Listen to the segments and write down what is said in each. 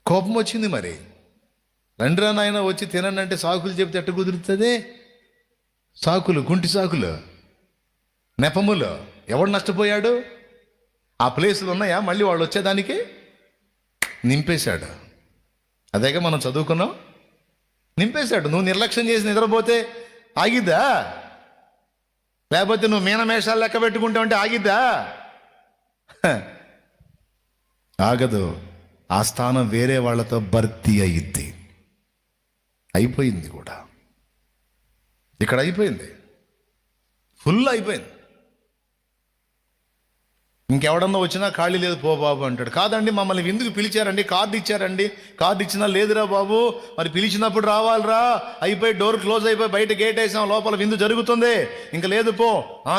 కోపం వచ్చింది. మరి రండిరా నాయన వచ్చి తినండి అంటే సాకులు చెప్తే ఎట్ట కుదురుతుంది? సాకులు, కుంటి సాకులు, నెపములు. ఎవడు నష్టపోయాడు? ఆ ప్లేసులు ఉన్నాయా మళ్ళీ వాళ్ళు వచ్చేదానికి? నింపేశాడు. అదేగా మనం చదువుకున్నాం, నింపేశాడు. నువ్వు నిర్లక్ష్యం చేసి నిద్రపోతే ఆగిద్దా? లేకపోతే నువ్వు మీనమేషాలు లెక్క పెట్టుకుంటావంటే ఆగిద్దా? ఆగదు. ఆ స్థానం వేరే వాళ్ళతో భర్తీ అయ్యిద్ది. అయిపోయింది కూడా. ఇక్కడ అయిపోయింది, ఫుల్ అయిపోయింది. ఇంకెవడన్నా వచ్చినా ఖాళీ లేదు పో బాబు అంటాడు. కాదండి మమ్మల్ని ఎందుకు పిలిచారండి, కార్డు ఇచ్చారండి, కార్డు ఇచ్చినా లేదురా బాబు, మరి పిలిచినప్పుడు రావాలిరా, అయిపోయి డోర్ క్లోజ్ అయిపోయి బయట గేట్ వేసాం, లోపల విందు జరుగుతుంది, ఇంకా లేదు పో.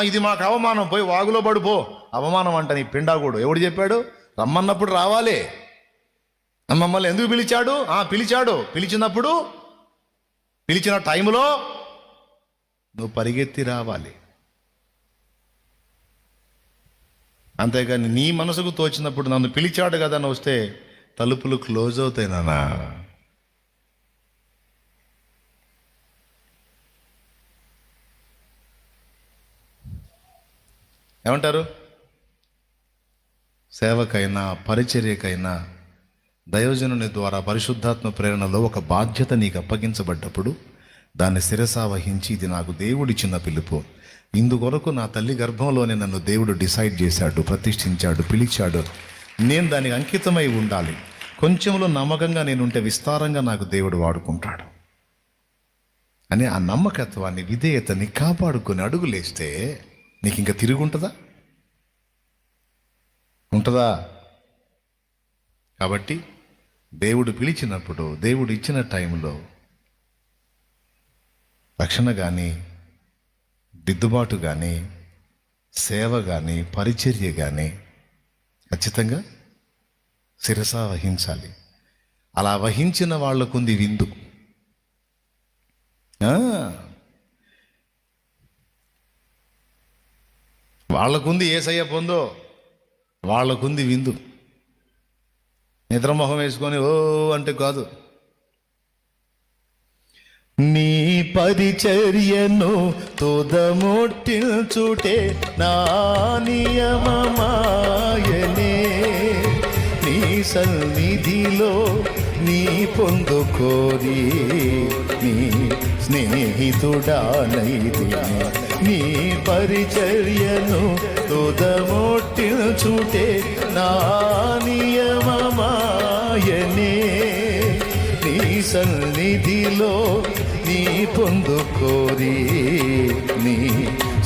ఇది మాకు అవమానం, పోయి వాగులో పడిపో. అవమానం అంట నీ పిండాకుడు. ఎవడు చెప్పాడు? రమ్మన్నప్పుడు రావాలి. మమ్మల్ని ఎందుకు పిలిచాడు? పిలిచాడు. పిలిచినప్పుడు, పిలిచిన టైంలో నువ్వు పరిగెత్తి రావాలి. అంతేగాని నీ మనసుకు తోచినప్పుడు నన్ను పిలిచాడు కదా అని వస్తే తలుపులు క్లోజ్ అవుతాయి నాన్న. ఏమంటారు? సేవకైనా పరిచర్యకైనా దైవజనుని ద్వారా పరిశుద్ధాత్మ ప్రేరణలో ఒక బాధ్యత నీకు అప్పగించబడ్డప్పుడు దాన్ని శిరసా వహించి, ఇది నాకు దేవుడిచ్చిన పిలుపు, ఇందుకొరకు నా తల్లి గర్భంలోనే నన్ను దేవుడు డిసైడ్ చేశాడు, ప్రతిష్ఠించాడు, పిలిచాడు, నేను దానికి అంకితమై ఉండాలి, కొంచెంలో నమ్మకంగా నేనుంటే విస్తారంగా నాకు దేవుడు వాడుకుంటాడు అని ఆ నమ్మకత్వాన్ని, విధేయతని కాపాడుకొని అడుగులేస్తే నీకు ఇంకా తిరుగుంటుందా? ఉంటుందా? కాబట్టి దేవుడు పిలిచినప్పుడు, దేవుడు ఇచ్చిన టైంలో రక్షణ కానీ, దిద్దుబాటు కానీ, సేవ కానీ, పరిచర్య కానీ ఖచ్చితంగా శిరసా వహించాలి. అలా వహించిన వాళ్ళకుంది విందు. వాళ్ళకుంది యేసయ్య పొందో, వాళ్ళకుంది విందు. నిద్రమొహం వేసుకొని ఓ అంటే కాదు. నీ పరిచర్యను తుదముట్టించుటే నా నియమమాయనే, నీ సన్నిధిలో నీ పొందుకోరి నీ స్నేహితుడానైతిని. నీ పరిచర్యను తుదముట్టించుటే నా నియమమాయనే, నీ సన్నిధిలో నీ పొందుకోరి నీ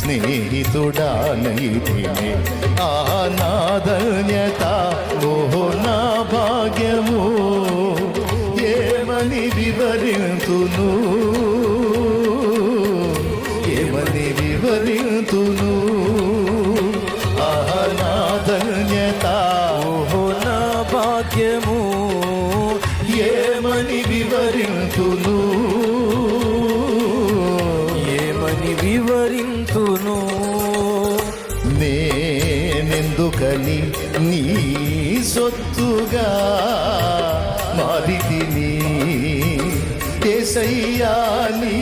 స్నేహితుడానైతిని. నా ధన్యత, ఓహో నా భాగ్యము, ఏమని వివరింతును, ఏమని వివరింతును. నా ధన్యత, ఓహో నా భాగ్యము, ఏమని వివరింతును, ఏమని వివరింతును. నేనెందుకని నీ సొత్తుగా మారితిని, యేసయ్యా నీ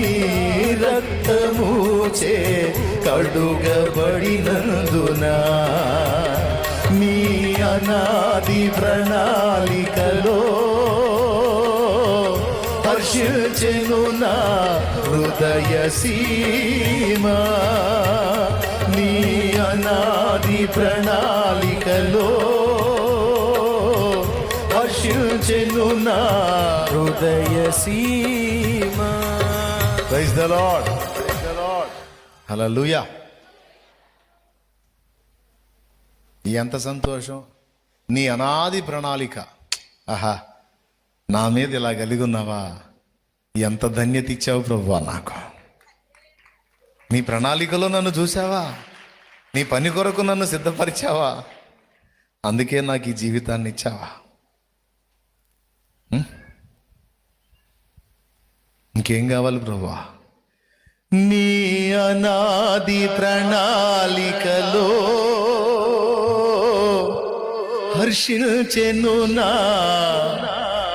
రక్తము చే కడుగబడినందున, నీ అనాది ప్రణాళికలో హర్షించెను నా హృదయ సీమ, నీ అనాది ప్రణాళికలో హర్షించెను నా హృదయ సీమ. Praise the lord, praise the lord, hallelujah. ఎంత సంతోషం! నీ అనాది ప్రణాళిక, ఆహా, నా మీద ఇలా కలిగి ఉన్నావా? ఎంత ధన్యత ఇచ్చావు ప్రభువా నాకు. నీ ప్రణాళికలో నన్ను చూసావా? నీ పని కొరకు నన్ను సిద్ధపరిచావా? అందుకే నాకు ఈ జీవితాన్ని ఇచ్చావా? ఇంకేం కావాలి ప్రభువా? నీ అనాది ప్రణాళికలో హర్షించెను నా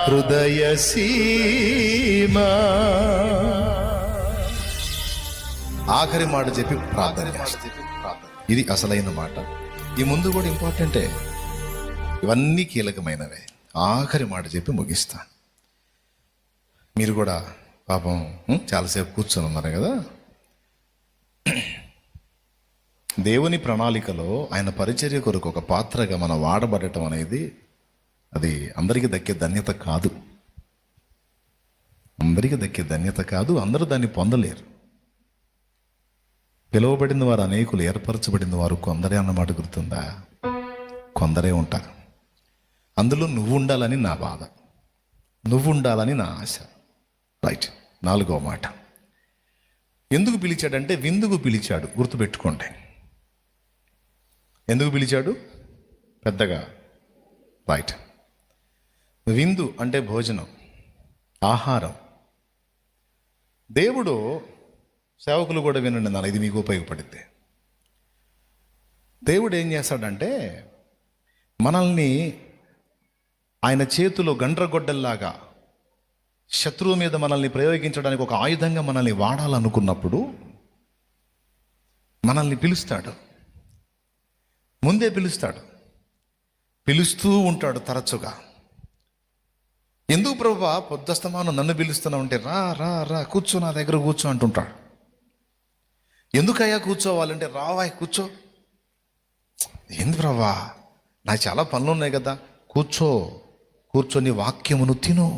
హృదయ సీమా. ఆఖరి మాట చెప్పి ప్రార్థన చేస్తా. ఇది అసలైన మాట. ఈ ముందు కూడా ఇంపార్టెంటే, ఇవన్నీ కీలకమైనవే. ఆఖరి మాట చెప్పి ముగిస్తా. మీరు కూడా పాపం చాలాసేపు కూర్చొని ఉన్నారు కదా. దేవుని ప్రణాళికలో ఆయన పరిచర్య కొరకు ఒక పాత్రగా మనం వాడబడటం అనేది అది అందరికీ దక్కే ధన్యత కాదు. అందరికీ దక్కే ధన్యత కాదు. అందరూ దాన్ని పొందలేరు. పిలువబడిన వారు అనేకులు, ఏర్పరచబడిన వారు కొందరే అన్నమాట గుర్తుందా? కొందరే ఉంటారు. అందులో నువ్వు ఉండాలని నా బాధ, నువ్వు ఉండాలని నా ఆశ. రైట్. 4వ మాట, ఎందుకు పిలిచాడంటే విందుకు పిలిచాడు. గుర్తుపెట్టుకోండి, ఎందుకు పిలిచాడు పెద్దగా. రైట్. విందు అంటే భోజనం, ఆహారం. దేవుడు, సేవకులు కూడా వినండి నాన్న, ఇది మీకు ఉపయోగపడిద్ది. దేవుడు ఏం చేస్తాడంటే మనల్ని ఆయన చేతిలో గండ్రగొడ్డల్లాగా శత్రువు మీద మనల్ని ప్రయోగించడానికి ఒక ఆయుధంగా మనల్ని వాడాలనుకున్నప్పుడు మనల్ని పిలుస్తాడు. ముందే పిలుస్తాడు, పిలుస్తూ ఉంటాడు తరచుగా. ఎందుకు ప్రభువా పొద్దస్తమానం నన్ను పిలుస్తున్నావు అంటే, రా రా రా కూర్చో, నా దగ్గర కూర్చో అంటుంటాడు. ఎందుకయ్యా కూర్చోవాలంటే, రావాయ్ కూర్చో. ఏంది ప్రభా, నాకు చాలా పనులు ఉన్నాయి కదా. కూర్చో, కూర్చొని వాక్యమును తిను,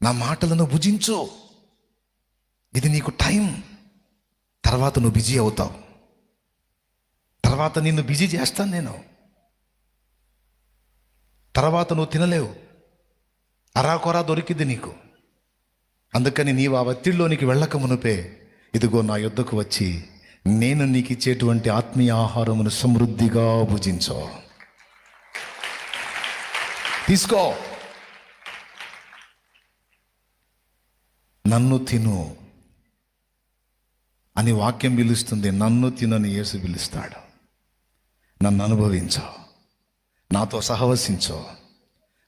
నా మాటలను భుజించు. ఇది నీకు టైం. తర్వాత నువ్వు బిజీ అవుతావు. తర్వాత నిన్ను బిజీ చేస్తాను నేను. తర్వాత నువ్వు తినలేవు, అరాకొరా దొరికింది నీకు. అందుకని నీవు ఆ ఒత్తిడిలోనికి వెళ్ళక మునుపే ఇదిగో నా యొద్దకు వచ్చి నేను నీకు ఇచ్చేటువంటి ఆత్మీయ ఆహారమును సమృద్ధిగా భుజించో, తీసుకో, నన్ను తిను అని వాక్యం పిలుస్తుంది. నన్ను తినని యేసు పిలుస్తాడు. నన్ను అనుభవించో, నాతో సహవసించో,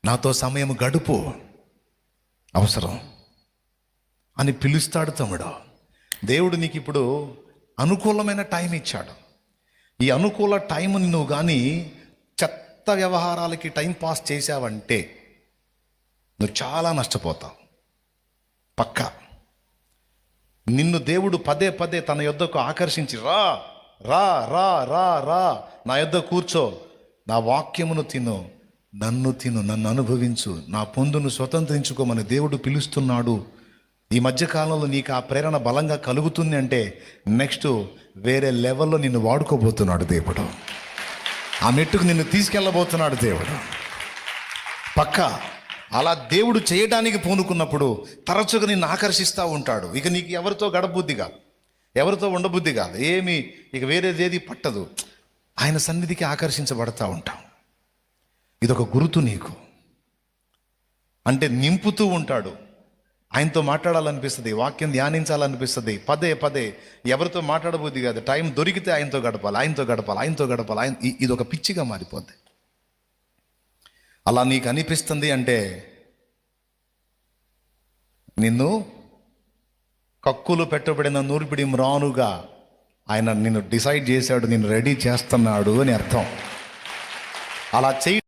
నాతో సమయం గడుపు, అవసరం అని పిలుస్తాడు తమ్ముడు. దేవుడు నీకు ఇప్పుడు అనుకూలమైన టైం ఇచ్చాడు. ఈ అనుకూల టైంని నువ్వు కానీ చెత్త వ్యవహారాలకి టైం పాస్ చేసావంటే నువ్వు చాలా నష్టపోతావు. పక్కా. నిన్ను దేవుడు పదే పదే తన యొద్దకు ఆకర్షించి, రా రా రా రా రా నా యొద్ద కూర్చో, నా వాక్యమును తిను, నన్ను తిను, నన్ను అనుభవించు, నా పొందును స్వతంత్రించుకోమని దేవుడు పిలుస్తున్నాడు. ఈ మధ్యకాలంలో నీకు ఆ ప్రేరణ బలంగా కలుగుతుంది అంటే నెక్స్ట్ వేరే లెవెల్లో నిన్ను వాడుకోబోతున్నాడు దేవుడు. ఆ మెట్టుకు నిన్ను తీసుకెళ్ళబోతున్నాడు దేవుడు. పక్కా. అలా దేవుడు చేయడానికి పూనుకున్నప్పుడు తరచుగా నిన్ను ఆకర్షిస్తూ ఉంటాడు. ఇక నీకు ఎవరితో గడబుద్ధి కాదు, ఎవరితో ఉండబుద్ధి కాదు, ఏమి ఇక వేరేదేది పట్టదు. ఆయన సన్నిధికి ఆకర్షించబడతా ఉంటాం. ఇదొక గుర్తు నీకు. అంటే నింపుతూ ఉంటాడు. ఆయనతో మాట్లాడాలనిపిస్తుంది, వాక్యం ధ్యానించాలనిపిస్తుంది. పదే పదే ఎవరితో మాట్లాడబుద్ధి కాదు. టైం దొరికితే ఆయనతో గడపాలి, ఆయనతో గడపాలి, ఆయనతో గడపాలి. ఇది ఒక పిచ్చిగా మారిపోద్ది. అలా నీకు అనిపిస్తుంది అంటే నిన్ను కక్కులు పెట్టబడిన నూర్పిడి మ్రానుగా ఆయన నిన్ను డిసైడ్ చేశాడు, నిన్ను రెడీ చేస్తున్నాడు అని అర్థం. అలా చేయి